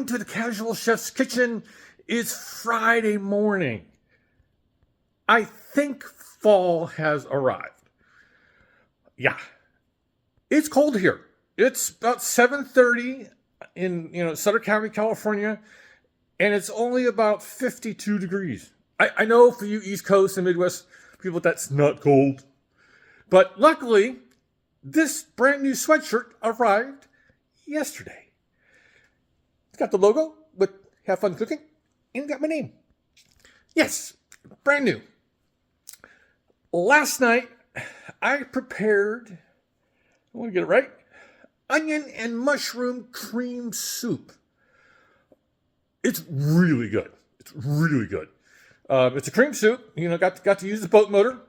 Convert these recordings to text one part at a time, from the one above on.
welcome to the Casual Chef's Kitchen. It's Friday morning. I think fall has arrived. Yeah, it's cold here. It's about 7:30 in Sutter County, California, and it's only about 52 degrees. I know for you East Coast and Midwest people that's not cold, but luckily this brand new sweatshirt arrived yesterday. It's got the logo with Have Fun Cooking, and got my name. Yes, brand new. Last night, I prepared, I want to get it right, onion and mushroom cream soup. It's really good. It's really good. It's a cream soup. Got to use the boat motor,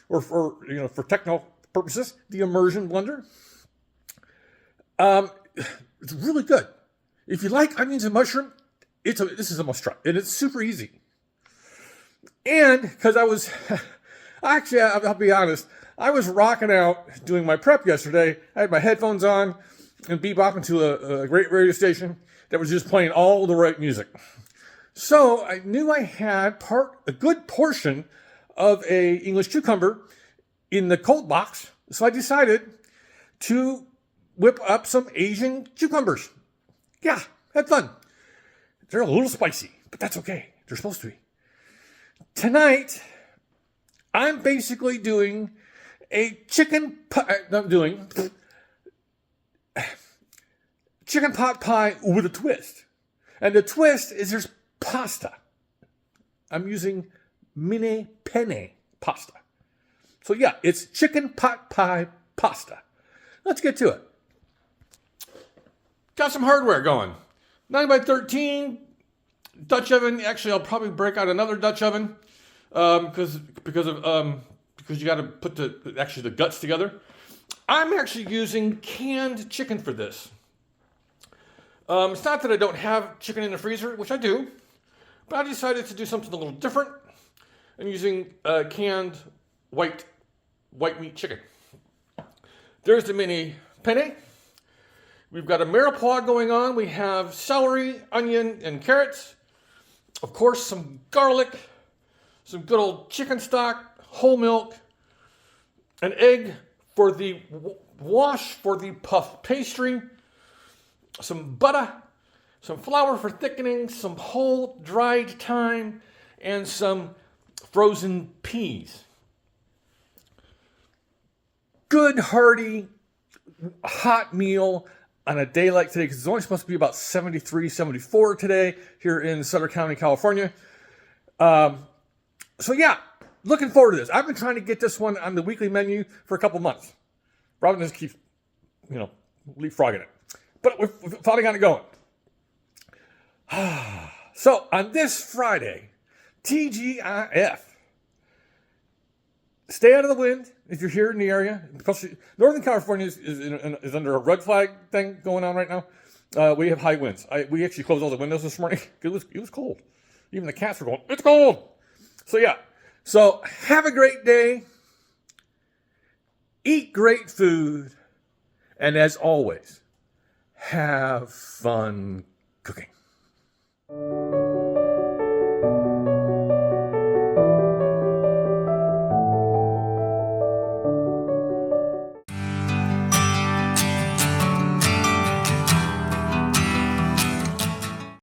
or for technical purposes, the immersion blender. It's really good. If you like onions and mushroom, this is a must try, and it's super easy. And because I'll be honest, I was rocking out doing my prep yesterday. I had my headphones on and bebopping to a great radio station that was just playing all the right music. So I knew I had a good portion of a English cucumber in the cold box. So I decided to whip up some Asian cucumbers. Yeah, had fun. They're a little spicy, but that's okay. They're supposed to be. Tonight, I'm basically doing a chicken pot pie with a twist. And the twist is there's pasta. I'm using mini penne pasta. So yeah, it's chicken pot pie pasta. Let's get to it. Got some hardware going. 9x13 Dutch oven. Actually, I'll probably break out another Dutch oven because you got to put the guts together. I'm actually using canned chicken for this. It's not that I don't have chicken in the freezer, which I do, but I decided to do something a little different and using canned white meat chicken. There's the mini penne. We've got a mirepoix going on. We have celery, onion, and carrots. Of course, some garlic, some good old chicken stock, whole milk, an egg for the wash for the puff pastry, some butter, some flour for thickening, some whole dried thyme, and some frozen peas. Good, hearty, hot meal on a day like today, because it's only supposed to be about 73, 74 today here in Sutter County, California. So yeah, looking forward to this. I've been trying to get this one on the weekly menu for a couple months. Robin just keeps, leapfrogging it. But we've finally got it going. So on this Friday, TGIF. Stay out of the wind if you're here in the area. Northern California is under a red flag thing going on right now. We have high winds. We actually closed all the windows this morning. It was cold. Even the cats were going, it's cold. So yeah. So have a great day. Eat great food. And as always, have fun cooking.